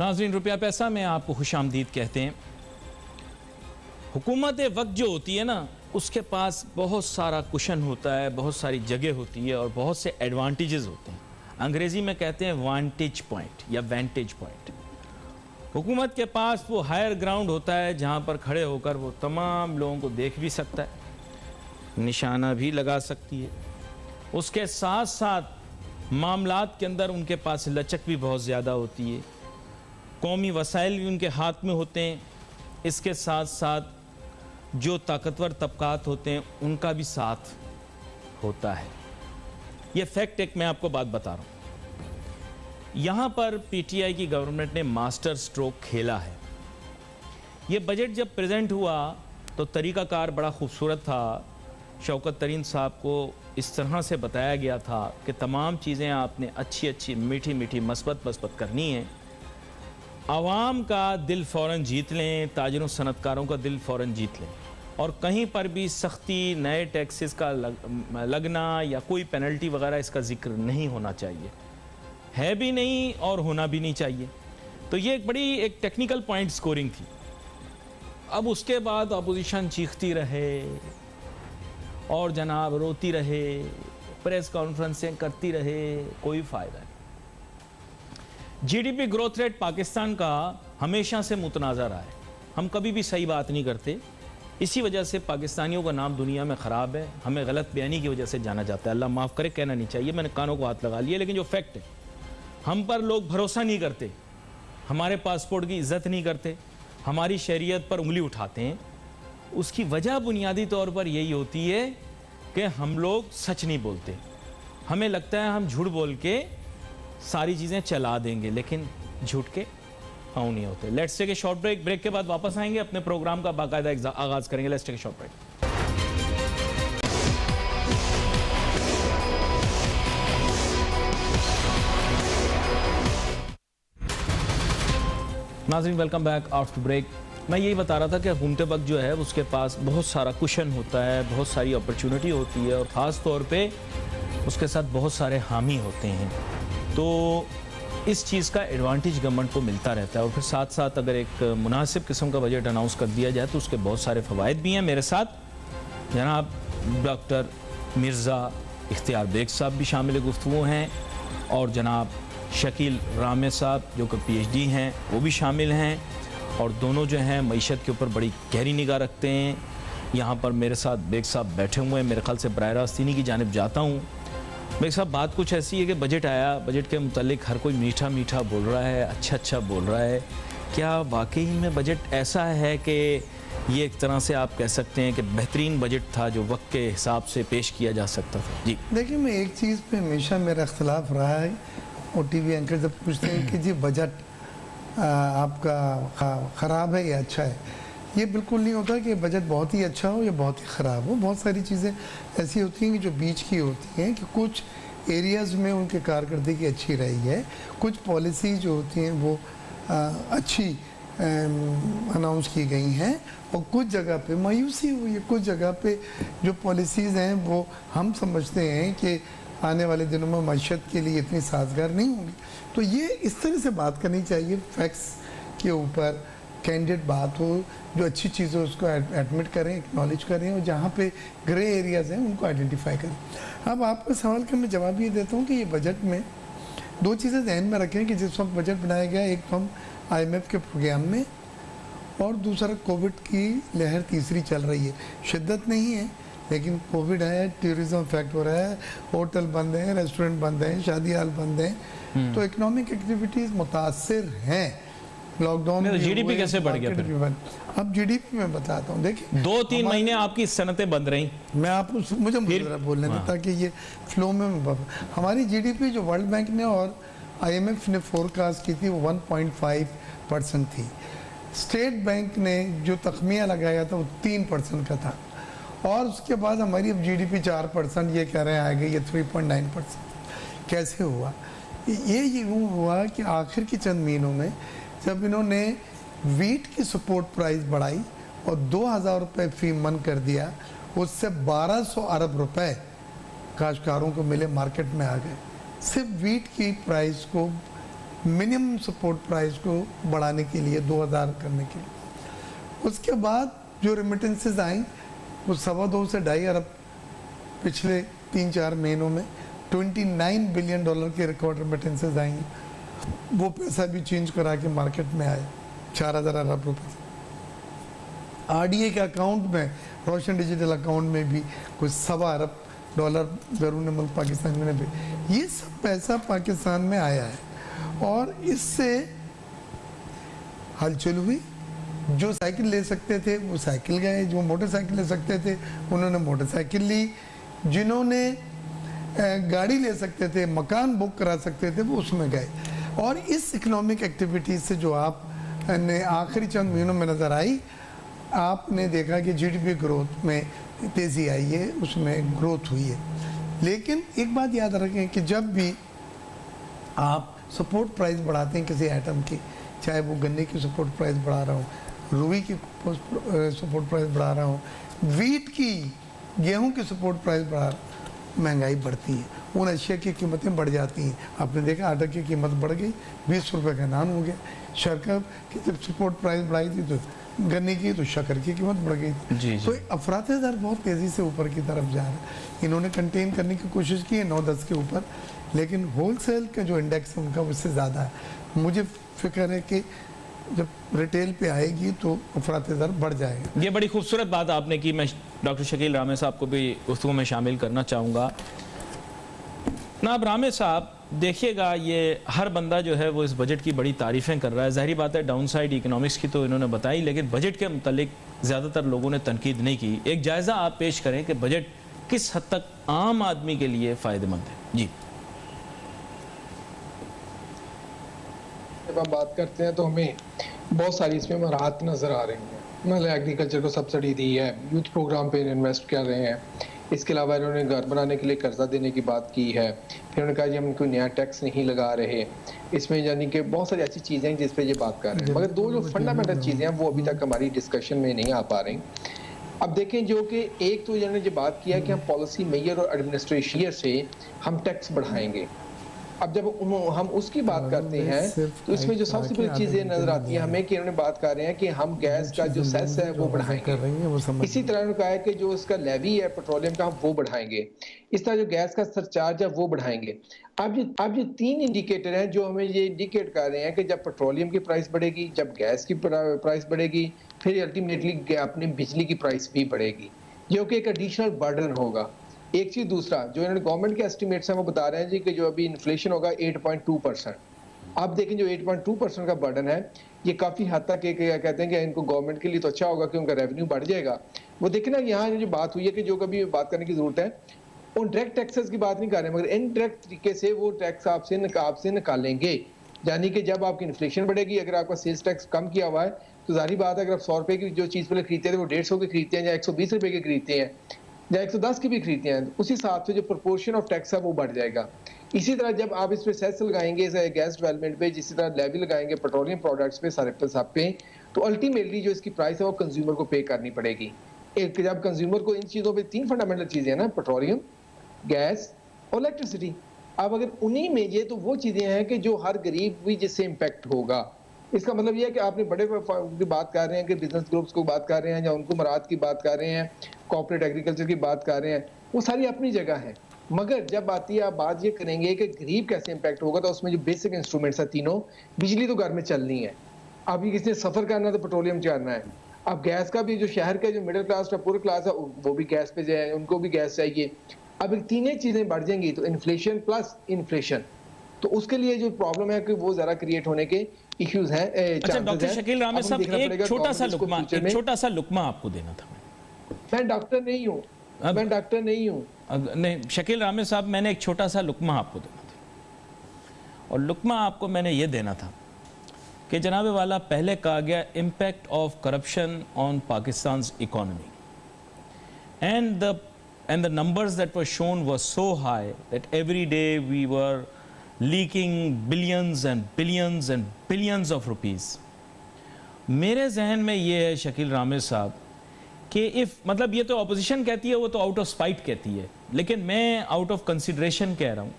नाज़रीन, रुपया पैसा में आपको खुशामदीद कहते हैं। हुकूमत वक्त जो होती है ना, उसके पास बहुत सारा कुशन होता है, बहुत सारी जगह होती है और बहुत से एडवांटेजेस होते हैं। अंग्रेज़ी में कहते हैं वांटेज पॉइंट या वेंटेज पॉइंट। हुकूमत के पास वो हायर ग्राउंड होता है जहाँ पर खड़े होकर वो तमाम लोगों को देख भी सकता है, निशाना भी लगा सकती है। उसके साथ साथ मामलात के अंदर उनके पास लचक भी बहुत ज़्यादा होती है, कौमी वसाइल भी उनके हाथ में होते हैं। इसके साथ साथ जो ताकतवर तबकात होते हैं उनका भी साथ होता है। ये फैक्ट एक मैं आपको बात बता रहा हूँ। यहाँ पर पीटीआई की गवर्नमेंट ने मास्टर स्ट्रोक खेला है। ये बजट जब प्रेजेंट हुआ तो तरीक़ाकार बड़ा खूबसूरत था। शौकत तरीन साहब को इस तरह से बताया गया था कि तमाम चीज़ें आपने अच्छी अच्छी मीठी मीठी मस्बत करनी है, आवाम का दिल फ़ौरन जीत लें, ताजिरों सनतकारों का दिल फ़ौरन जीत लें, और कहीं पर भी सख्ती, नए टैक्सेस का लगना या कोई पेनल्टी वगैरह इसका जिक्र नहीं होना चाहिए, है भी नहीं और होना भी नहीं चाहिए। तो ये एक बड़ी एक टेक्निकल पॉइंट स्कोरिंग थी। अब उसके बाद अपोजिशन चीखती रहे और जनाब रोती रहे, प्रेस कॉन्फ्रेंसें करती रहे, कोई फ़ायदा नहीं। जीडीपी ग्रोथ रेट पाकिस्तान का हमेशा से मुतनाज़ा रहा है। हम कभी भी सही बात नहीं करते, इसी वजह से पाकिस्तानियों का नाम दुनिया में ख़राब है। हमें गलत बयानी की वजह से जाना जाता है। अल्लाह माफ़ करे, कहना नहीं चाहिए, मैंने कानों को हाथ लगा लिया, लेकिन जो फैक्ट है, हम पर लोग भरोसा नहीं करते, हमारे पासपोर्ट की इज़्ज़त नहीं करते, हमारी शरीयत पर उंगली उठाते हैं। उसकी वजह बुनियादी तौर पर यही होती है कि हम लोग सच नहीं बोलते। हमें लगता है हम झूठ बोल के सारी चीज़ें चला देंगे, लेकिन झूठ के पाँव नहीं होते। Let's take a short break. Break के बाद वापस आएंगे, अपने प्रोग्राम का बाकायदा आगाज़ करेंगे। Let's take a short break. नाज़रीन, वेलकम बैक आफ्टर ब्रेक। मैं यही बता रहा था कि हुकूमत वक्त जो है उसके पास बहुत सारा कुशन होता है, बहुत सारी अपॉर्चुनिटी होती है और ख़ास तौर पे उसके साथ बहुत सारे हामी होते हैं। तो इस चीज़ का एडवांटेज गवर्नमेंट को मिलता रहता है। और फिर साथ साथ अगर एक मुनासिब किस्म का बजट अनाउंस कर दिया जाए तो उसके बहुत सारे फ़वाइद भी हैं। मेरे साथ जनाब डॉक्टर मिर्ज़ा इख्तियार बेग साहब भी शामिल गुफ्तगू हैं और जनाब शकील रामे साहब जो कि PhD हैं वो भी शामिल हैं, और दोनों जो हैं मईशत के ऊपर बड़ी गहरी निगाह रखते हैं। यहाँ पर मेरे साथ बेग साहब बैठे हुए हैं, मेरे ख्याल से बराह रास्त इन्हीं की जानिब जाता हूँ। बेग साहब, बात कुछ ऐसी है कि बजट आया, बजट के मुतालिक हर कोई मीठा मीठा बोल रहा है, अच्छा बोल रहा है। क्या वाकई में बजट ऐसा है कि ये एक तरह से आप कह सकते हैं कि बेहतरीन बजट था जो वक्त के हिसाब से पेश किया जा सकता था? जी देखिए, मैं एक चीज़ पे हमेशा मेरा इख्तलाफ रहा है, और TV एंकर जब पूछते हैं कि जी बजट आपका ख़राब है या अच्छा है, ये बिल्कुल नहीं होता कि बजट बहुत ही अच्छा हो या बहुत ही ख़राब हो। बहुत सारी चीज़ें ऐसी होती हैं कि जो बीच की होती हैं, कि कुछ एरियाज़ में उनकी कारकर्दगी अच्छी रही है, कुछ पॉलिसी जो होती हैं वो अच्छी अनाउंस की गई हैं, और कुछ जगह पे मायूसी हुई है। कुछ जगह पे जो पॉलिसीज़ हैं वो हम समझते हैं कि आने वाले दिनों में मईशत के लिए इतनी साजगार नहीं होंगी। तो ये इस तरह से बात करनी चाहिए, फैक्ट्स के ऊपर कैंडिडेट बात हो, जो अच्छी चीज़ हो उसको एडमिट करें, एक्नॉलेज करें, और जहाँ पे ग्रे एरियाज़ हैं उनको आइडेंटिफाई करें। अब आपका सवाल का मैं जवाब ये देता हूँ कि ये बजट में दो चीज़ें ध्यान में रखें कि जिस वक्त बजट बनाया गया, एक तो हम IMF के प्रोग्राम में, और दूसरा कोविड की लहर तीसरी चल रही है। शिद्दत नहीं है, लेकिन कोविड है, टूरिज्म इफेक्ट हो रहा है, होटल बंद हैं, रेस्टोरेंट बंद हैं, शादी हाल बंद हैं, तो इकोनॉमिक एक्टिविटीज़ मुतासर हैं। लॉकडाउन में GDP कैसे बढ़ गया फिर? अब GDP में बताता हूँ। देखिए, 2-3 महीने आपकी सनतें बंद रहीं। मैं आपको मुझे बोलने दें ताकि ये फ्लो में हमारी GDP जो वर्ल्ड बैंक ने और IMF ने फोरकास्ट की थी वो 1.5% थी। स्टेट बैंक ने जो तखमिया लगाया था वो 3% का था, और उसके बाद हमारी अब GDP 4%, ये कह रहे हैं आ गई, ये 3.9%। कैसे हुआ? ये यूँ हुआ कि आखिर की चंद महीनों में जब इन्होंने वीट की सपोर्ट प्राइस बढ़ाई और 2000 रुपये फी मन कर दिया, उससे 1200 अरब रुपए काश्तकारों को मिले, मार्केट में आ गए। सिर्फ वीट की प्राइस को मिनिमम सपोर्ट प्राइस को बढ़ाने के लिए 2000 करने के लिए। उसके बाद जो रेमिटेंसेज आई वो 2.25 से 2.5 अरब पिछले 3-4 महीनों में 29 बिलियन डॉलर के रिकॉर्ड रेमिटेंसेज आई। वो पैसा भी चेंज करा के मार्केट में आए 4000 अरब रुपये। आरडीए के अकाउंट में, रोशन डिजिटल अकाउंट में भी कुछ 1.25 अरब डॉलर बैरून मुल्क पाकिस्तान में भी, ये सब पैसा पाकिस्तान में आया है और इससे हलचल हुई। जो साइकिल ले सकते थे वो साइकिल गए, जो मोटरसाइकिल ले सकते थे उन्होंने मोटरसाइकिल ली, जिन्होंने गाड़ी ले सकते थे, मकान बुक करा सकते थे, वो उसमें गए। और इस इकोनॉमिक एक्टिविटी से जो आप ने आखिरी चंद महीनों में नज़र आई, आपने देखा कि जीडीपी ग्रोथ में तेज़ी आई है, उसमें ग्रोथ हुई है। लेकिन एक बात याद रखें कि जब भी आप सपोर्ट प्राइस बढ़ाते हैं किसी आइटम की, चाहे वो गन्ने की सपोर्ट प्राइस बढ़ा रहा हूँ, रुई की सपोर्ट प्राइस बढ़ा रहा हूँ, वीट की, गेहूं की सपोर्ट प्राइस बढ़ा रहा हूँ, महंगाई बढ़ती है, उन अशिया की कीमतें बढ़ जाती हैं। आपने देखा आटा की कीमत बढ़ गई, 20 रुपये का नान हो गया। शक्कर की जब सपोर्ट प्राइस बढ़ाई थी तो गन्ने की, तो शक्कर की कीमत बढ़ गई थी। तो अफरात दर बहुत तेज़ी से ऊपर की तरफ जा रहा है। इन्होंने कंटेन करने की कोशिश की है 9-10 के ऊपर, लेकिन होलसेल का जो इंडेक्स है उनका उससे ज़्यादा है। मुझे फिक्र है कि जब रिटेल पे आएगी तो अफरात दर बढ़ जाएगा। ये बड़ी खूबसूरत बात आपने की। मैं डॉक्टर शकील रामे साहब को भी गुफ्तगू में शामिल करना चाहूँगा। नाब रामे साहब, देखिएगा ये हर बंदा जो है वो इस बजट की बड़ी तारीफ़ें कर रहा है। ज़ाहिर बात है डाउन साइड इकनॉमिक्स की तो इन्होंने बताई, लेकिन बजट के मुतालिक ज़्यादातर लोगों ने तनकीद नहीं की। एक जायज़ा आप पेश करें कि बजट किस हद तक आम आदमी के लिए फ़ायदेमंद है। जी, जब हम बात करते हैं तो हमें बहुत सारी इसमें राहत नज़र आ रही है। मतलब एग्रीकल्चर को सब्सिडी दी है, यूथ प्रोग्राम पे इन्वेस्ट कर रहे हैं, इसके अलावा इन्होंने घर बनाने के लिए कर्जा देने की बात की है। फिर उन्होंने कहा जी हम कोई नया टैक्स नहीं लगा रहे इसमें, यानी कि बहुत सारी ऐसी चीज़ें हैं जिस पे ये बात कर रहे हैं। मगर दो जो फंडामेंटल चीज़ें हैं वो अभी तक हमारी डिस्कशन में नहीं आ पा रही। अब देखें जो कि एक तो इन्होंने जो बात किया कि हम पॉलिसी मेयर और एडमिनिस्ट्रेशन से हम टैक्स बढ़ाएंगे। अब जब हम उसकी बात करते हैं तो इसमें जो सबसे बड़ी चीजें नजर आती है हमें कि इन्होंने बात कर रहे हैं कि हम गैस का जो सेस है वो बढ़ाएंगे। इसी तरह उन्होंने कहा है कि जो इसका लेवी है पेट्रोलियम का हम वो बढ़ाएंगे। इस तरह जो गैस का सरचार्ज है वो बढ़ाएंगे। अब ये 3 इंडिकेटर हैं जो हमें ये इंडिकेट कर रहे हैं कि जब पेट्रोलियम की प्राइस बढ़ेगी, जब गैस की प्राइस बढ़ेगी, फिर अल्टीमेटली अपनी बिजली की प्राइस भी बढ़ेगी, जो कि एक एडिशनल बर्डन होगा। एक चीज, दूसरा जो इन्होंने गवर्नमेंट के एस्टिमेट्स हैं वो बता रहे हैं जी कि जो अभी इन्फ्लेशन होगा 8.2%। आप देखें जो 8.2% का बर्डन है ये काफी हद तक कहते हैं कि इनको गवर्नमेंट के लिए तो अच्छा होगा कि उनका रेवेन्यू बढ़ जाएगा। वो देखें ना यहाँ जो बात हुई है कि जो कभी बात करने की जरूरत है, उन डायरेक्ट टैक्सेस की बात नहीं कर रहे मगर इनडायरेक्ट तरीके से वो टैक्स आपसे निकालेंगे। यानी कि जब आपकी इन्फ्लेशन बढ़ेगी, अगर आपका सेल्स टैक्स कम किया हुआ है तो जाहिर बात है अगर आप 100 रुपए की जो चीज पहले खरीदते थे वो 150 की खरीदते हैं या 120 रुपए की खरीदते हैं या 110 की भी खरीदते हैं, उसी हिसाब से जो प्रोपोर्शन ऑफ टैक्स है वो बढ़ जाएगा। इसी तरह जब आप इस पे सेस लगाएंगे गैस डेवलपमेंट पे, जिसी तरह लेवी लगाएंगे पेट्रोलियम प्रोडक्ट्स पे, सारे पे सब पे, तो अल्टीमेटली जो इसकी प्राइस है वो कंज्यूमर को पे करनी पड़ेगी। एक जब कंज्यूमर को इन चीज़ों पे 3 फंडामेंटल चीज़ें हैं ना, पेट्रोलियम, गैस और इलेक्ट्रिसिटी। अब अगर उन्हीं में ये तो वो चीज़ें हैं कि जो हर गरीब भी जिससे इम्पैक्ट होगा। इसका मतलब यह है कि आपने बड़े की बात कर रहे हैं कि बिजनेस ग्रुप्स को बात कर रहे हैं या उनको मराद की बात कर रहे हैं, कॉर्पोरेट एग्रीकल्चर की बात कर रहे हैं, वो सारी अपनी जगह है। मगर जब आती है, आप बात ये करेंगे कि गरीब कैसे इम्पैक्ट होगा, तो उसमें जो बेसिक इंस्ट्रूमेंट्स है तीनों, बिजली तो घर में चलनी है, अभी किसी ने सफर करना है तो पेट्रोलियम करना है। अब गैस का भी जो शहर का जो मिडिल क्लास का पूरा क्लास है वो भी गैस पे जाए, उनको भी गैस चाहिए। अब तीनों चीजें बढ़ जाएंगी तो इन्फ्लेशन प्लस इन्फ्लेशन, तो उसके लिए जो प्रॉब्लम है कि वो जरा क्रिएट होने के इश्यूज हैं। अच्छा डॉक्टर शकील रामे साहब, एक छोटा सा लुकमा आपको देना था। मैं डॉक्टर नहीं हूँ, मैं डॉक्टर नहीं हूँ। नहीं शकील रामे साहब, मैंने एक छोटा सा लुकमा आपको देना था, और लुकमा आपको मैंने ये देना था कि जनाब वाला पहले कहा गया impact of corruption on Pakistan's economy, and the numbers that were shown were so high that every day we were leaking billions and billions and billions of rupees. मेरे जहन में ये है शकील रामे साहब कि इफ मतलब ये तो अपोजिशन कहती है, वो तो आउट ऑफ स्पाइट कहती है, लेकिन मैं आउट ऑफ कंसिडरेशन कह रहा हूँ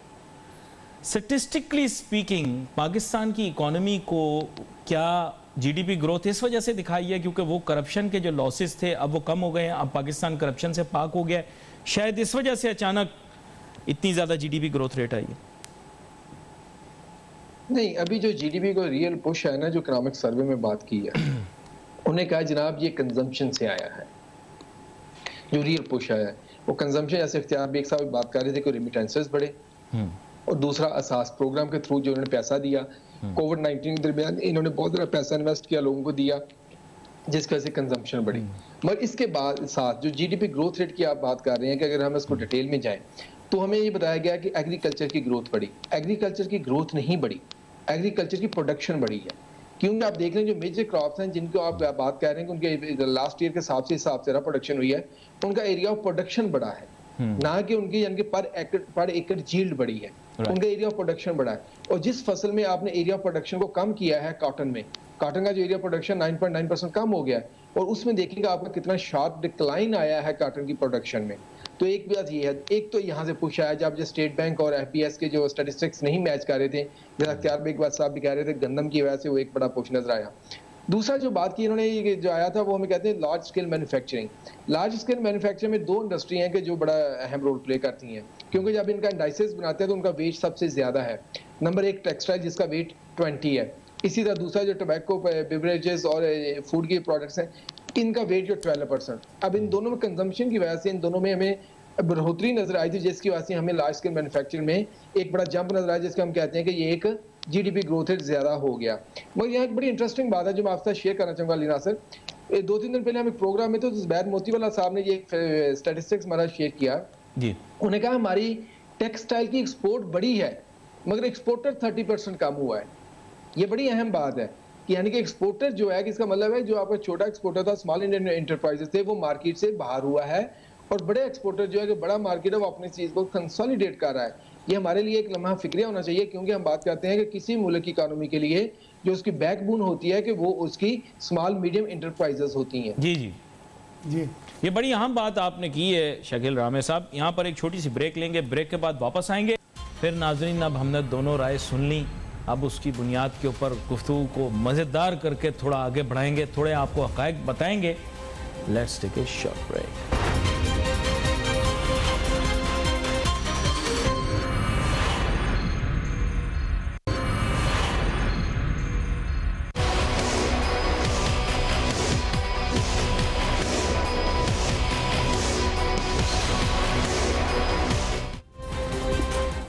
स्टैटिस्टिकली स्पीकिंग पाकिस्तान की इकोनॉमी को क्या जीडीपी ग्रोथ इस वजह से दिखाई है क्योंकि वो करप्शन के जो लॉसेस थे अब वो कम हो गए हैं, अब पाकिस्तान करप्शन से पाक हो गया है, शायद इस वजह से अचानक इतनी ज़्यादा जीडीपी ग्रोथ रेट आई है? नहीं, अभी जो जीडीपी को रियल पुश है ना, जो इकोनॉमिक सर्वे में बात की है, उन्हें कहा जनाब ये कंजम्पशन से आया है। जो रियल पुश आया है वो कंजम्पशन, जैसे इख्तियार बेग साहब बात कर रहे थे कि रिमिटेंसेस बढ़े, और दूसरा असास प्रोग्राम के थ्रू जो उन्होंने पैसा दिया, कोविड-19 के दरमियान इन्होंने बहुत ज़्यादा पैसा इन्वेस्ट किया, लोगों को दिया, जिसकी वजह से कंजम्पशन बढ़ी। मगर इसके बाद साथ जो जीडीपी ग्रोथ रेट की आप बात कर रहे हैं कि अगर हम इसको डिटेल में जाएं तो हमें ये बताया गया कि एग्रीकल्चर की ग्रोथ बढ़ी। एग्रीकल्चर की ग्रोथ नहीं बढ़ी, एग्रीकल्चर की प्रोडक्शन बढ़ी है, क्योंकि आप देख रहे हैं जो मेजर क्रॉप्स हैं जिनको आप बात कर रहे हैं कि उनके लास्ट ईयर के हिसाब से प्रोडक्शन हुई है, उनका एरिया ऑफ प्रोडक्शन बढ़ा है, ना कि उनकी यानी कि पर एकड़ यील्ड बढ़ी है, उनका एरिया ऑफ प्रोडक्शन बढ़ा है। और जिस फसल में आपने एरिया ऑफ प्रोडक्शन को कम किया है, कॉटन में, कॉटन का जो एरिया प्रोडक्शन 9.9% कम हो गया है, और उसमें देखिएगा आपका कितना शार्प डिक्लाइन आया है कॉटन की प्रोडक्शन में। तो एक बात ये है, एक तो यहाँ से पुश आया जब स्टेट बैंक और एफपीएस के जो स्टैटिस्टिक्स नहीं मैच कर रहे थे, जैसा इख्तियार बेग साहब भी कह रहे थे, गंदम की वजह से वो एक बड़ा पुश नजर आया। दूसरा जो बात की इन्होंने जो आया था वो हमें कहते हैं large scale manufacturing. Large scale manufacturing में दो इंडस्ट्री हैं कि जो बड़ा अहम रोल प्ले करती हैं, क्योंकि जब इनका इंडाइसेस बनाते हैं तो उनका वेट सबसे ज्यादा है। नंबर एक टेक्सटाइल जिसका वेट 20 है, इसी तरह दूसरा जो टोबैको, बेवरेजेस और फूड के प्रोडक्ट्स हैं, इनका वेट जो 12%। अब इन दोनों में कंजम्पशन की वजह से इन दोनों में हमें बढ़ोतरी नजर आई थी, जिसकी वजह से हमें लार्ज स्केल मैन्युफैक्चरिंग में एक बड़ा जंप नजर आया, जिसका हम कहते हैं कि ये एक जीडीपी ग्रोथ रेट ज्यादा हो गया। मगर यहाँ एक बड़ी इंटरेस्टिंग बात है जो मैं आपके साथ शेयर करना चाहूंगा अली नासिर। 2-3 दिन पहले हम एक प्रोग्राम में तो जुबैर मोतीवाला साहब ने ये स्टैटिस्टिक्स हमारा शेयर किया जी। उन्होंने कहा हमारी टेक्सटाइल की एक्सपोर्ट बढ़ी है मगर एक्सपोर्टर 30% कम हुआ है। ये बड़ी अहम बात है कि यानी कि एक्सपोर्टर जो है, इसका मतलब है जो आपका छोटा एक्सपोर्टर था, स्मॉल इंडियन एंटरप्राइजेस थे, वो मार्केट से बाहर हुआ है, और बड़े एक्सपोर्टर जो है कि बड़ा मार्केट है वो अपनी चीज को कंसोलिडेट कर रहा है। ये हमारे लिए एक लम्हा फिक्रिया होना चाहिए, क्योंकि हम बात करते हैं कि किसी मुल्क की इकोनॉमी के लिए जो उसकी बैकबोन होती है कि वो उसकी स्मॉल मीडियम एंटरप्राइजेस होती हैं। जी जी जी, ये बड़ी अहम बात आपने की है शकील रामे साहब। यहाँ पर एक छोटी सी ब्रेक लेंगे, ब्रेक के बाद वापस आएंगे। फिर नाजरीन, अब हमने दोनों राय सुन ली, अब उसकी बुनियाद के ऊपर गुफ्तगू को मज़ेदार करके थोड़ा आगे बढ़ाएंगे, थोड़े आपको हक़ाइक़ बताएंगे। Let's take a short break.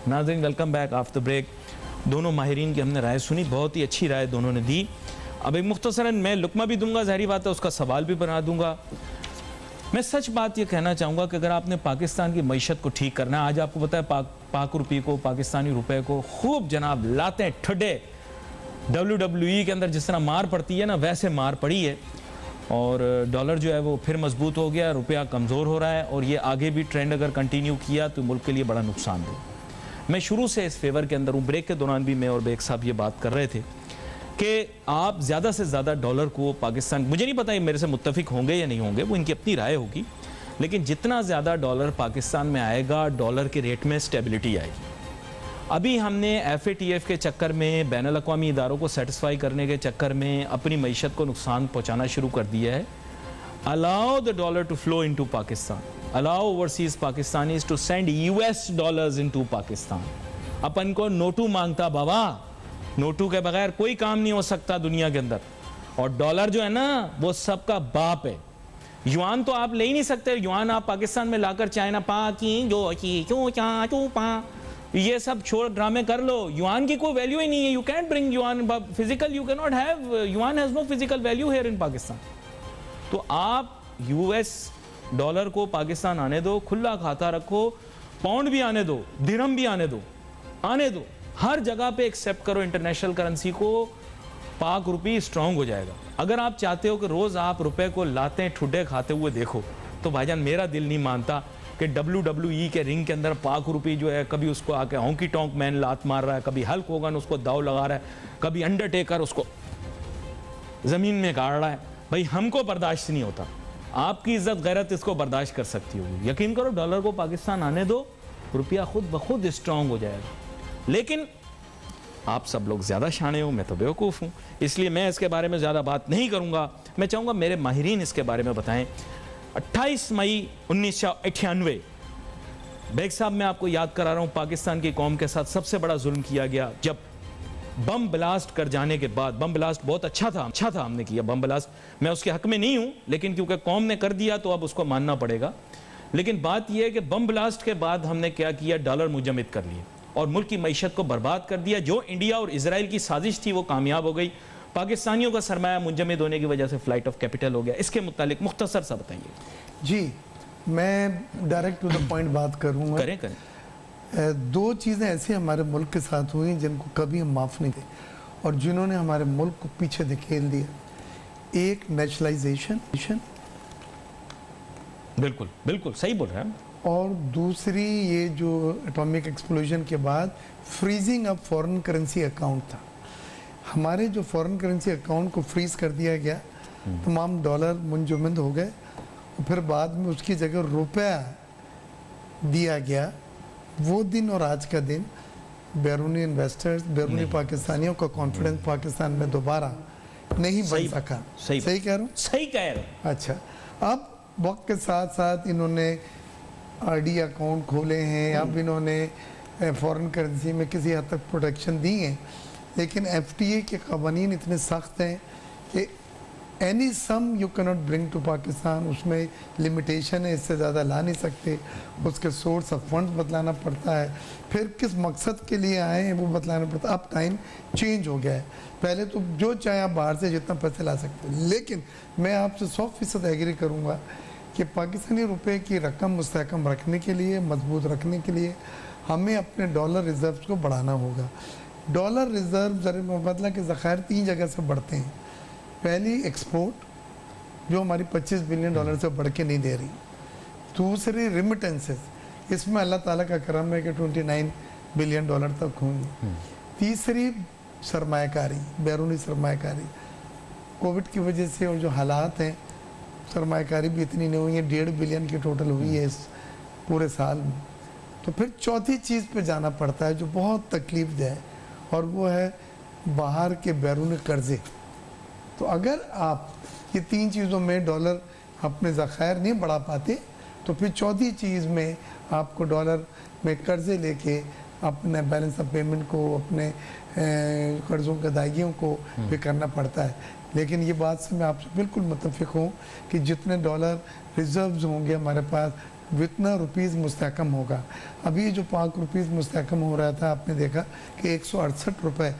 नाज़रीन, वेलकम बैक आफ्टर ब्रेक। दोनों माहिरीन की हमने राय सुनी, बहुत ही अच्छी राय दोनों ने दी। अब एक मुख्तसरन मैं लुकमा भी दूंगा, ज़ाहिर बात है उसका सवाल भी बना दूंगा। मैं सच बात ये कहना चाहूँगा कि अगर आपने पाकिस्तान की मईशत को ठीक करना है, आज आपको पता है पाक रुपये को, पाकिस्तानी रुपये को खूब जनाब लाते ठड्डे WWE के अंदर जिस तरह मार पड़ती है ना, वैसे मार पड़ी है, और डॉलर जो है वो फिर मजबूत हो गया, रुपया कमज़ोर हो रहा है, और ये आगे भी ट्रेंड अगर कंटिन्यू किया तो मुल्क के लिए बड़ा नुकसान दे। मैं शुरू से इस फेवर के अंदर हूँ। ब्रेक के दौरान भी मैं और बेग साहब ये बात कर रहे थे कि आप ज़्यादा से ज़्यादा डॉलर को पाकिस्तान, मुझे नहीं पता ये मेरे से मुत्तफिक होंगे या नहीं होंगे, वो इनकी अपनी राय होगी, लेकिन जितना ज़्यादा डॉलर पाकिस्तान में आएगा, डॉलर के रेट में स्टेबिलिटी आएगी। अभी हमने FATF के चक्कर में, बैनुल अक़वामी इदारों को सेटिस्फाई करने के चक्कर में अपनी मईशत को नुकसान पहुँचाना शुरू कर दिया है। Allow the dollar to flow into Pakistan. Allow overseas Pakistanis to send US dollars into Pakistan. अपन को नोटू मांगता बाबा, नोटू के बगैर कोई काम नहीं हो सकता दुनिया के अंदर, और डॉलर जो है ना वो सबका बाप है। युआन तो आप ले ही नहीं सकते, युआन आप पाकिस्तान में लाकर चाइना पा की जो क्यों चा चू पा ये सब छोड़ ड्रामे कर लो। युआन की कोई वैल्यू ही नहीं है। You can bring yuan physical, you can not have, yuan has no physical value here in Pakistan. तो आप US डॉलर को पाकिस्तान आने दो, खुला खाता रखो, पाउंड भी आने दो, दिरहम भी आने दो, हर जगह पे एक्सेप्ट करो इंटरनेशनल करेंसी को, पाक रुपी स्ट्रांग हो जाएगा। अगर आप चाहते हो कि रोज आप रुपए को लाते ठुड्डे खाते हुए देखो, तो भाईजान मेरा दिल नहीं मानता कि WWE के रिंग के अंदर पाक रुपी जो है, कभी उसको आके हॉन्की टॉन्क मैन लात मार रहा है, कभी हल्क होगन उसको दाव लगा रहा है, कभी अंडरटेकर उसको जमीन में गाड़ रहा है। भाई हमको बर्दाश्त नहीं होता, आपकी इज्जत गैरत इसको बर्दाश्त कर सकती होगी। यकीन करो, डॉलर को पाकिस्तान आने दो, रुपया खुद ब खुद स्ट्रांग हो जाएगा। लेकिन आप सब लोग ज़्यादा शाणे हो, मैं तो बेवकूफ़ हूँ, इसलिए मैं इसके बारे में ज़्यादा बात नहीं करूँगा। मैं चाहूँगा मेरे माहिरीन इसके बारे में बताएं। 28 मई 1998, बेग साहब मैं आपको याद करा रहा हूँ, पाकिस्तान की कौम के साथ सबसे बड़ा जुल्म किया गया जब बम ब्लास्ट कर जाने के बाद। बम ब्लास्ट बहुत अच्छा था हमने किया बम ब्लास्ट, मैं उसके हक में नहीं हूँ, लेकिन क्योंकि कौम ने कर दिया तो अब उसको मानना पड़ेगा। लेकिन बात यह है कि बम ब्लास्ट के बाद हमने क्या किया, डॉलर मुजम्मिद कर लिए और मुल्क की मईशत को बर्बाद कर दिया। जो इंडिया और इजराइल की साजिश थी वो कामयाब हो गई। पाकिस्तानियों का सरमाया मुंजमद होने की वजह से फ्लाइट ऑफ कैपिटल हो गया। इसके मुतालिक मुख्तसर सा बताइए। जी, मैं डायरेक्ट टू द पॉइंट बात करूँगा। करें। दो चीज़ें ऐसी हमारे मुल्क के साथ हुई जिनको कभी हम माफ़ नहीं थे और जिन्होंने हमारे मुल्क को पीछे धकेल दिया। एक नेशनलाइजेशन, बिल्कुल सही बोल रहे हैं, और दूसरी ये जो एटॉमिक एक्सप्लोजन के बाद freezing of foreign currency account था। हमारे जो फॉरेन करेंसी अकाउंट को फ्रीज कर दिया गया, तमाम डॉलर मुंजमद हो गए और फिर बाद में उसकी जगह रुपया दिया गया। वो दिन और आज का दिन बैरूनी इन्वेस्टर्स, बैरूनी पाकिस्तानियों का कॉन्फिडेंस पाकिस्तान में दोबारा नहीं बन सका। सही कह रहा हूँ? सही कह रहे हैं। अच्छा, अब वक्त के साथ साथ इन्होंने आरडी अकाउंट खोले हैं, अब इन्होंने फॉरेन करेंसी में किसी हद तक प्रोटेक्शन दी है, लेकिन एफटीए के कवानीन इतने सख्त हैं कि any sum you can not bring to Pakistan, उसमें लिमिटेशन है, इससे ज़्यादा ला नहीं सकते। उसके सोर्स ऑफ फंड्स बदलाना पड़ता है, फिर किस मकसद के लिए आए हैं वो बतलाना पड़ता है। अब टाइम चेंज हो गया है, पहले तो जो चाहे आप बाहर से जितना पैसे ला सकते हैं, लेकिन मैं आपसे 100% एग्री करूँगा कि पाकिस्तानी रुपए की रकम मुस्तहकम रखने के लिए, मजबूत रखने के लिए हमें अपने डॉलर रिजर्व्स को बढ़ाना होगा। डॉलर रिजर्व मतलब कि ज़खायर 3 जगह से बढ़ते हैं। पहली एक्सपोर्ट, जो हमारी 25 बिलियन डॉलर से बढ़ के नहीं दे रही। दूसरी रिमिटेंसेस, इसमें अल्लाह ताला का करम है कि 29 बिलियन डॉलर तक होंगी। तीसरी सरमायाकारी, बैरूनी सरमायाकारी। कोविड की वजह से और जो हालात हैं, सरमायाकारी भी इतनी नहीं हुई है, 1.5 बिलियन की टोटल हुई है इस पूरे साल में। तो फिर चौथी चीज़ पे जाना पड़ता है जो बहुत तकलीफ दह है, और वो है बाहर के बैरूनी कर्जे। तो अगर आप ये 3 चीज़ों में डॉलर अपने ज़खायर नहीं बढ़ा पाते, तो फिर चौथी चीज़ में आपको डॉलर में कर्जे लेके अपने बैलेंस ऑफ पेमेंट को, अपने कर्ज़ों की अदायगियों को भी करना पड़ता है। लेकिन ये बात से मैं आपसे बिल्कुल मुत्तफिक हूँ कि जितने डॉलर रिजर्व्स होंगे हमारे पास, उतना रुपीज़ मुस्तहकम होगा। अभी जो पाक रुपीज़ मुस्तहकम हो रहा था, आपने देखा कि 168 रुपये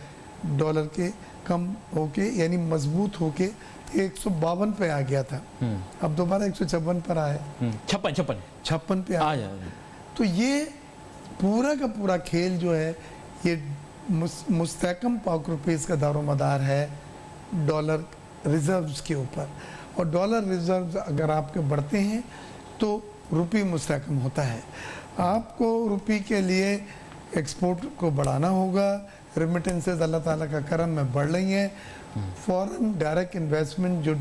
डॉलर के कम होके, यानी मजबूत होके 152 पे आ गया था। अब दोबारा 156 पर आया, 56 पे आ गया। तो ये पूरा का पूरा खेल जो है, ये मुस्तहकम पाक रुपीज़ का दारोमदार है डॉलर रिजर्व्स के ऊपर। और डॉलर रिजर्व्स अगर आपके बढ़ते हैं तो रुपी मुस्तहकम होता है। आपको रुपी के लिए एक्सपोर्ट को बढ़ाना होगा। रेमिटेंसेस अल्लाह ताला का करम में बढ़ रही हैं। फॉरेन डायरेक्ट इन्वेस्टमेंट, जो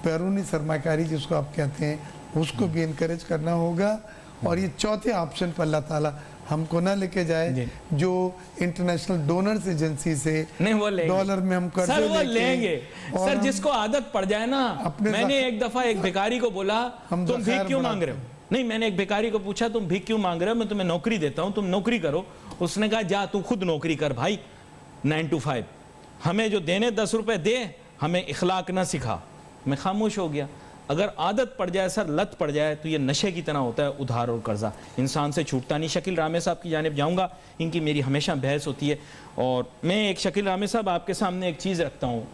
बैरूनी सरमाकारी जिसको आप कहते हैं, उसको भी इनकरेज करना होगा। और ये चौथे ऑप्शन पर अल्लाह ताला हमको ना लेके जाए जो इंटरनेशनल डोनर्स एजेंसी से नहीं वो डॉलर में हम कर्जे लेंगे। सर जिसको आदत पड़ जाए ना, मैंने एक दफा एक भिखारी को बोला तुम भीख क्यों मांग रहे हो? नहीं, मैंने एक भिखारी को पूछा तुम भीख क्यों मांग रहे हो, मैं तुम्हें नौकरी देता हूं, तुम नौकरी करो। उसने कहा जा तू खुद नौकरी कर भाई, 9 to 5, हमें जो देने 10 रुपए दे, हमें इखलाक ना सिखा। मैं खामोश हो गया। अगर आदत पड़ जाए सर, लत पड़ जाए, तो ये नशे की तरह होता है उधार और कर्जा, इंसान से छूटता नहीं। शकील रामे साहब की जानिब जाऊंगा, इनकी मेरी हमेशा बहस होती है। और मैं एक शकील रामे साहब आपके सामने एक चीज़ रखता हूँ।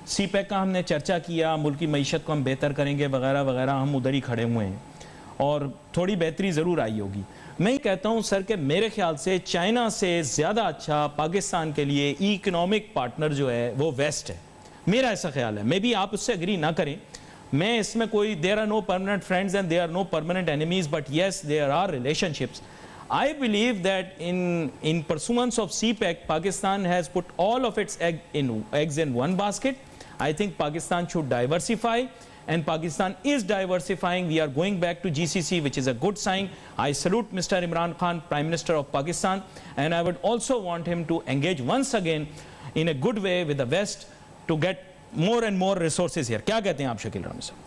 CPEC का हमने चर्चा किया, मुल्क की मईशत को हम बेहतर करेंगे वगैरह वगैरह, हम उधर ही खड़े हुए हैं और थोड़ी बेहतरी ज़रूर आई होगी। मैं ये कहता हूँ सर कि मेरे ख्याल से चाइना से ज़्यादा अच्छा पाकिस्तान के लिए इकनॉमिक पार्टनर जो है वो वेस्ट है, मेरा ऐसा ख्याल है। मे बी आप उससे एग्री ना करें, मैं इसमें कोई there are no permanent friends and there are no permanent enemies, but yes there are relationships. I believe that in pursuance of CPEC, Pakistan has put all of its eggs in one basket. I think Pakistan should diversify and Pakistan is diversifying. We are going back to GCC, which is a good sign. I salute Mr. Imran Khan, Prime Minister of Pakistan, and I would also want him to engage once again in a good way with the West to get more and more resources here. क्या कहते हैं आप शकील रामी साहब?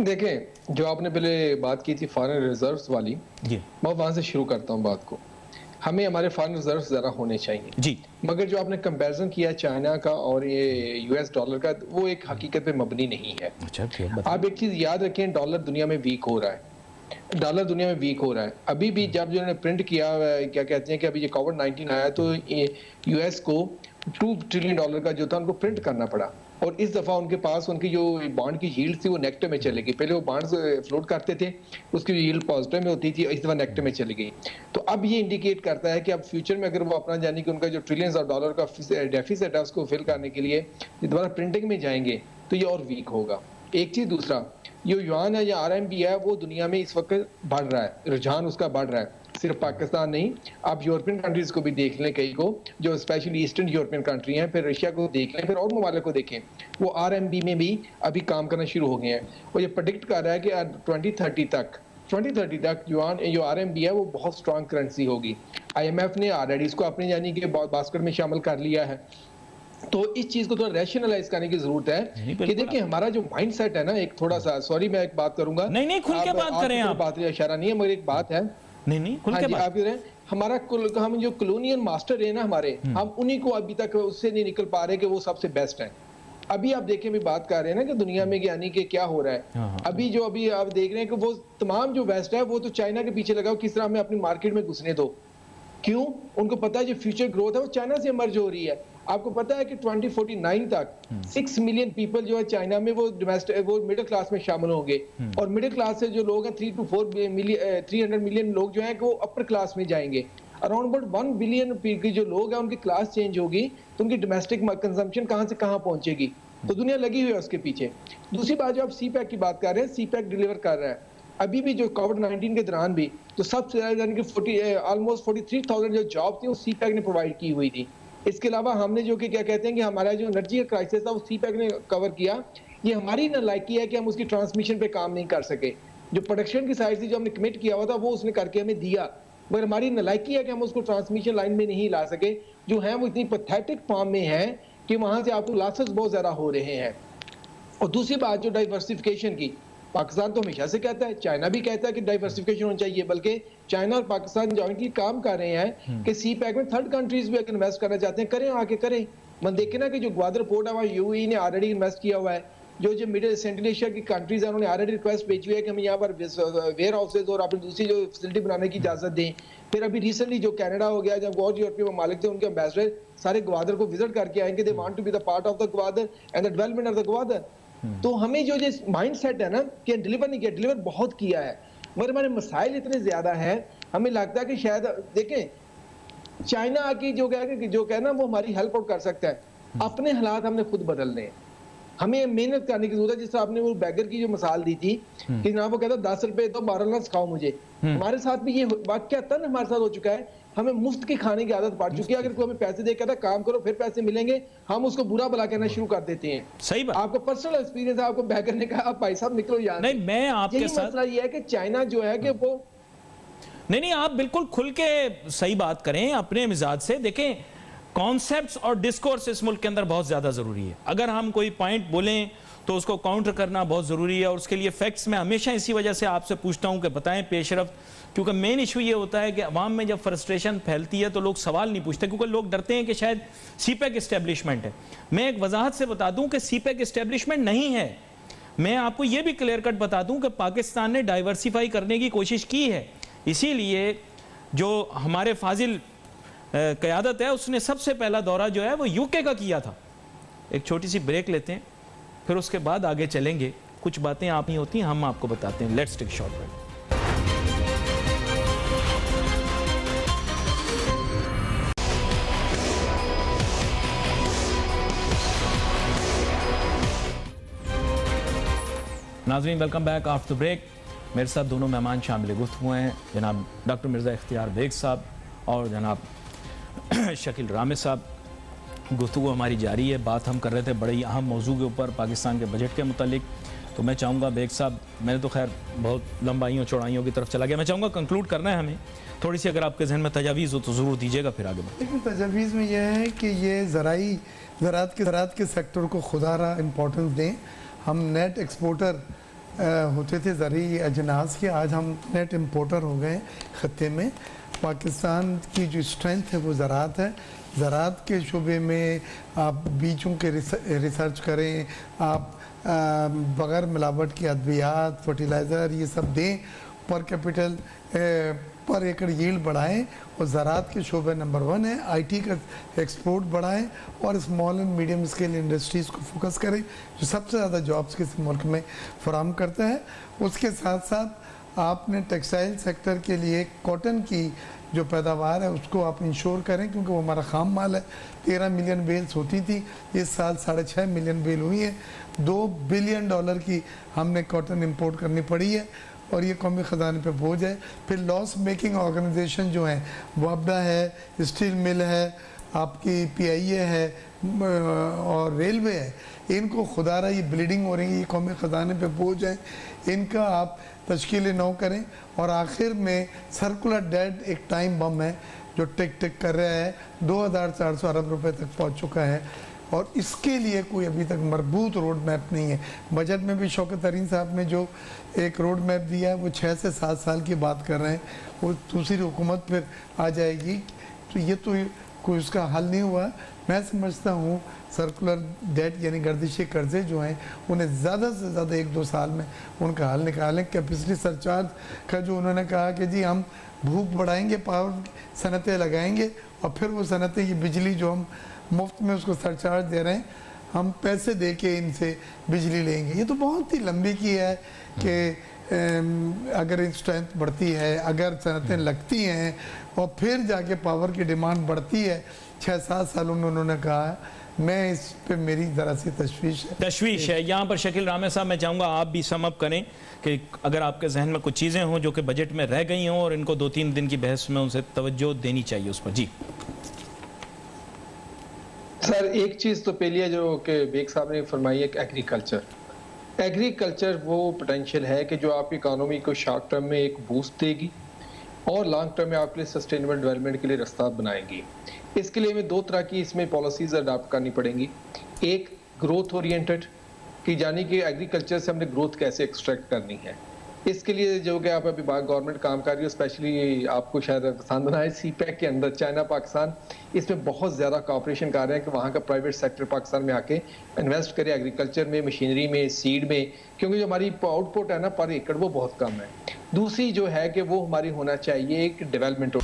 देखें, जो आपने पहले बात की थी फॉरेन रिजर्व्स वाली, जी मैं वहां से शुरू करता हूं बात को। हमें हमारे फॉरेन रिजर्व्स ज़रा होने चाहिए जी, मगर जो आपने कंपैरिजन किया चाइना का और ये यूएस डॉलर का, वो एक हकीकत पे मबनी नहीं है। अच्छा, आप एक चीज़ याद रखें, डॉलर दुनिया में वीक हो रहा है, डॉलर दुनिया में वीक हो रहा है। अभी भी जब जो प्रिंट किया, क्या कहते हैं कि अभी ये कोविड-19 आया तो यूएस को $2 ट्रिलियन का जो था उनको प्रिंट करना पड़ा, और इस दफा उनके पास उनकी जो बॉन्ड की यील्ड थी वो नेगेटिव में चली गई। पहले वो बॉन्ड्स फ्लोट करते थे, उसकी यील्ड पॉजिटिव में होती थी, इस दफा नेगेटिव में चली गई। तो अब ये इंडिकेट करता है कि अब फ्यूचर में अगर वो अपना यानी कि उनका जो ट्रिलियंस ऑफ डॉलर का डेफिसिट है उसको फिल करने के लिए दोबारा प्रिंटिंग में जाएंगे तो ये और वीक होगा। एक चीज, दूसरा जो युआन है या आरएमबी है वो दुनिया में इस वक्त बढ़ रहा है, रुझान उसका बढ़ रहा है, सिर्फ पाकिस्तान नहीं, आप यूरोपियन कंट्रीज को भी देख लें, कई को जो स्पेशली ईस्टर्न यूरोपियन कंट्री हैं, फिर रशिया को देख लें, फिर और ममालिक को देखें, वो आरएमबी में भी अभी काम करना शुरू हो गए हैं। और ये प्रेडिक्ट कर रहा है कि 2030 तक युआन जो आरएमबी है वो बहुत स्ट्रांग करेंसी होगी। आईएमएफ ने ऑलरेडी इसको अपने यानी कि बास्केट में शामिल कर लिया है। तो इस चीज को थोड़ा रैशनलाइज करने की जरूरत है कि देखिए हमारा जो माइंडसेट है ना, एक थोड़ा सा, सॉरी मैं एक बात करूंगा, नहीं खुल के बात करें आप, बात इशारा नहीं है मगर एक बात है, नहीं खुल के बात, आप कह रहे हैं हमारा हम जो कॉलोनियल मास्टर है ना हमारे, हम उन्हीं को अभी तक उससे नहीं निकल पा रहे कि वो सबसे बेस्ट है। अभी आप देखें, भी बात कर रहे हैं ना कि दुनिया में यानी कि क्या हो रहा है, अभी आप देख रहे हैं कि वो तमाम जो वेस्ट है वो तो चाइना के पीछे लगा, किस तरह हमें अपनी मार्केट में घुसने दो। क्यों? उनको पता है जो फ्यूचर ग्रोथ है वो चाइना से इमर्ज हो रही है। आपको पता है कि 2049 तक 6 मिलियन पीपल जो है चाइना में वो डोमेस्टिक, वो मिडिल क्लास में शामिल होंगे, और मिडिल क्लास से जो लोग हैं 300 मिलियन लोग जो हैं कि वो अपर क्लास में जाएंगे। अराउंड अबाउट 1 बिलियन की जो लोग हैं उनकी क्लास चेंज होगी तो उनकी डोमेस्टिक कंजम्पशन कहाँ से कहाँ पहुंचेगी। तो दुनिया लगी हुई है उसके पीछे। दूसरी बात, जो आप सीपैक की बात कर रहे हैं, सीपैक डिलीवर कर रहा है। अभी भी जो कोविड-19 के दौरान भी तो सबसे ज्यादा यानी कि ऑलमोस्ट 43,000 जो जॉब थी वो सीपैक ने प्रोवाइड की हुई थी। इसके अलावा हमने जो कि क्या कहते हैं कि हमारा जो एनर्जी का क्राइसिस था वो सीपैक ने कवर किया। ये हमारी नालायकी है कि हम उसकी ट्रांसमिशन पे काम नहीं कर सके। जो प्रोडक्शन की साइड से जो हमने कमिट किया हुआ था वो उसने करके हमें दिया, मगर हमारी नालायकी है कि हम उसको ट्रांसमिशन लाइन में नहीं ला सके, जो है वो इतनी पैथेटिक फॉर्म में है कि वहां से आपको लॉसेस बहुत ज्यादा हो रहे हैं। और दूसरी बात जो डाइवर्सिफिकेशन की, पाकिस्तान तो हमेशा से कहता है, चाइना भी कहता है कि डाइवर्सिफिकेशन होनी चाहिए, बल्कि चाइना और पाकिस्तान जॉइंटली काम कर रहे हैं कि सी पैक में थर्ड कंट्रीज भी अगर इन्वेस्ट करना चाहते हैं, करें, आके करें। मन देखे ना कि जो ग्वादर पोर्ट है वहाँ यूएई ने ऑलरेडी इन्वेस्ट किया हुआ है, जो मिडिल सेंट्रल एशिया की कंट्रीज है उन्होंने ऑलरेडी रिक्वेस्ट भेजी हुई है कि हमें यहाँ पर वेयर हाउसेज और अपनी दूसरी जो फैसिलिटी बनाने की इजाजत दें। फिर अभी रिसेंटली जो कनाडा हो गया, जब और यूरोपीय ममालिक थे उनके एम्बेसडर सारे ग्वादर को विजिट करके आएंगे, they want to be the part of the Gwadar and the development of the Gwadar. तो हमें जो माइंड सेट है ना कि डिलीवर नहीं किया, डिलीवर बहुत किया है, मगर हमारे मसाइल इतने ज्यादा हैं, हमें लगता है कि शायद देखें चाइना आके जो कहे ना वो हमारी हेल्प आउट कर सकता है। अपने हालात हमने खुद बदलने हैं, हमें मेहनत करने की जरूरत है। जिस तरह आपने वो बैगर की जो मिसाल दी थी कि जनाब वो कहता 10 रुपए तो 12 ना सिखाओ मुझे, हमारे साथ भी ये वाकया तन हमारे साथ हो चुका है। हमें मुफ्त के खाने की आदत पड़ चुकी है। अगर कोई हमें पैसे दे कहता काम करो फिर पैसे मिलेंगे, हम उसको बुरा भला कहना शुरू कर देते हैं। सही बात, आपको पर्सनल एक्सपीरियंस है, आपको बैगर ने कहा भाई साहब निकलो यहाँ। नहीं, मैं आपके साथ, मसला ये है कि चाइना जो है कि वो नहीं आप बिल्कुल खुल के सही बात करें अपने मिजाज से। देखें, कॉन्सेप्ट्स और डिस्कोर्स इस मुल्क के अंदर बहुत ज्यादा जरूरी है। अगर हम कोई पॉइंट बोलें तो उसको काउंटर करना बहुत जरूरी है, और उसके लिए फैक्ट्स मैं हमेशा इसी वजह से आपसे पूछता हूं कि बताएं पेशरफ, क्योंकि मेन इशू ये होता है कि अवाम में जब फ्रस्ट्रेशन फैलती है तो लोग सवाल नहीं पूछते, क्योंकि लोग डरते हैं कि शायद सीपैक इस्टेब्लिशमेंट है। मैं एक वजाहत से बता दूं कि सीपैक इस्टेब्लिशमेंट नहीं है। मैं आपको यह भी क्लियर कट बता दूं कि पाकिस्तान ने डाइवर्सिफाई करने की कोशिश की है, इसीलिए जो हमारे फाजिल क़यादत है उसने सबसे पहला दौरा जो है वो यूके का किया था। एक छोटी सी ब्रेक लेते हैं, फिर उसके बाद आगे चलेंगे। कुछ बातें आप ही होती हैं, हम आपको बताते हैं। Let's take short break. नाज़रीन, वेलकम बैक आफ्टर ब्रेक। मेरे साथ दोनों मेहमान शामिल गुफ्तगू हैं, जनाब डॉक्टर मिर्ज़ा इख्तियार बेग साहब और जनाब शकील रामी साहब। गुफ्तगू हमारी जारी है। बात हम कर रहे थे बड़े ही अहम मौजू के ऊपर, पाकिस्तान के बजट के मुतालिक। तो मैं चाहूँगा बेग साहब, मैंने तो खैर बहुत लंबाइयों चौड़ाइयों की तरफ चला गया, मैं चाहूँगा कंक्लूड करना है हमें। थोड़ी सी अगर आपके जहन में तजावीज़ हो तो ज़रूर दीजिएगा, फिर आगे बढ़ते हैं। लेकिन तजावीज़ में यह है कि ये ज़राअत के सेक्टर को खुदारा इम्पोर्टेंस दें। हम नेट एक्सपोर्टर होते थे ज़रूरी अजनास के, आज हम नेट इम्पोर्टर हो गए ख़त्े में। पाकिस्तान की जो स्ट्रेंथ है वो ज़राअत है। ज़राअत के शोबे में आप बीजों के रिसर्च करें, आप बग़ैर मिलावट की अद्वियात, फर्टिलाइज़र ये सब दें, पर कैपिटल पर एकड़ यील्ड बढ़ाएं, और ज़राअत के शोबे नंबर 1 है। आईटी का एक्सपोर्ट बढ़ाएं और small and medium scale industries को फोकस करें, जो सबसे ज़्यादा जॉब्स किस मुल्क में फराहम करता है। उसके साथ साथ आपने टेक्सटाइल सेक्टर के लिए कॉटन की जो पैदावार है उसको आप इंश्योर करें, क्योंकि वो हमारा खाम माल है। 13 मिलियन बेल्स होती थी, इस साल 6.5 मिलियन बेल हुई है। $2 बिलियन की हमने कॉटन इंपोर्ट करनी पड़ी है, और ये कौमी ख़जाने पे बोझ है। फिर लॉस मेकिंग ऑर्गेनाइजेशन जो हैं, वापडा है, स्टील मिल है, आपकी PIA है और रेलवे है, इनको खुदारा ये ब्लीडिंग हो रही है, ये कौमी ख़जाने पे बोझ है, इनका आप तश्कील नौ करें। और आखिर में सर्कुलर डेट एक टाइम बम है जो टिक टिक कर रहा है, 2400 अरब रुपए तक पहुंच चुका है, और इसके लिए कोई अभी तक मरबूत रोड मैप नहीं है। बजट में भी शौकत तरीन साहब ने जो एक रोड मैप दिया है वो 6 से 7 साल की बात कर रहे हैं, वो दूसरी हुकूमत फिर आ जाएगी, तो ये तो कोई उसका हल नहीं हुआ। मैं समझता हूँ सर्कुलर डेट यानी गर्दिशी कर्जे जो हैं उन्हें ज़्यादा से ज़्यादा 1-2 साल में उनका हल निकालें। कैपेसिटी सरचार्ज का जो उन्होंने कहा कि जी हम भूख बढ़ाएंगे, पावर सनतें लगाएंगे, और फिर वो सनतें ये बिजली जो हम मुफ्त में उसको सरचार्ज दे रहे हैं, हम पैसे दे के इनसे बिजली लेंगे। ये तो बहुत ही लंबी की है कि अगर स्ट्रेंथ बढ़ती है, अगर सनतें लगती हैं और फिर जाके पावर की डिमांड बढ़ती है, 6-7 सालों में उन्होंने कहा है। मैं इस पे मेरी ज़रा सी तशवीश है। यहाँ पर शकील रामे साहब, मैं चाहूँगा आप भी सम अप करें कि अगर आपके जहन में कुछ चीज़ें हों जो कि बजट में रह गई हों और इनको 2-3 दिन की बहस में उनसे तवज्जो देनी चाहिए उस पर। जी सर, एक चीज तो पहली है जो कि बेग साहब ने फरमाई है कि एग्रीकल्चर वो पोटेंशियल है कि जो आपकी इकोनॉमी को शॉर्ट टर्म में एक बूस्ट देगी और लॉन्ग टर्म में आपके लिए सस्टेनेबल डेवलपमेंट के लिए रास्ता बनाएगी। इसके लिए हमें 2 तरह की इसमें पॉलिसीज अडॉप्ट करनी पड़ेंगी। एक ग्रोथ ओरिएंटेड, कि यानी कि एग्रीकल्चर से हमने ग्रोथ कैसे एक्सट्रैक्ट करनी है। इसके लिए जो कि आप अभी गवर्नमेंट काम कर रही है, स्पेशली आपको शायद पसंद ना आए, CPEC के अंदर चाइना पाकिस्तान इसमें बहुत ज़्यादा कॉपरेशन कर रहे हैं कि वहाँ का प्राइवेट सेक्टर पाकिस्तान में आके इन्वेस्ट करे एग्रीकल्चर में, मशीनरी में, सीड में, क्योंकि जो हमारी आउटपुट है ना पर एकड़ वो बहुत कम है। दूसरी जो है कि वो हमारी होना चाहिए एक डेवलपमेंट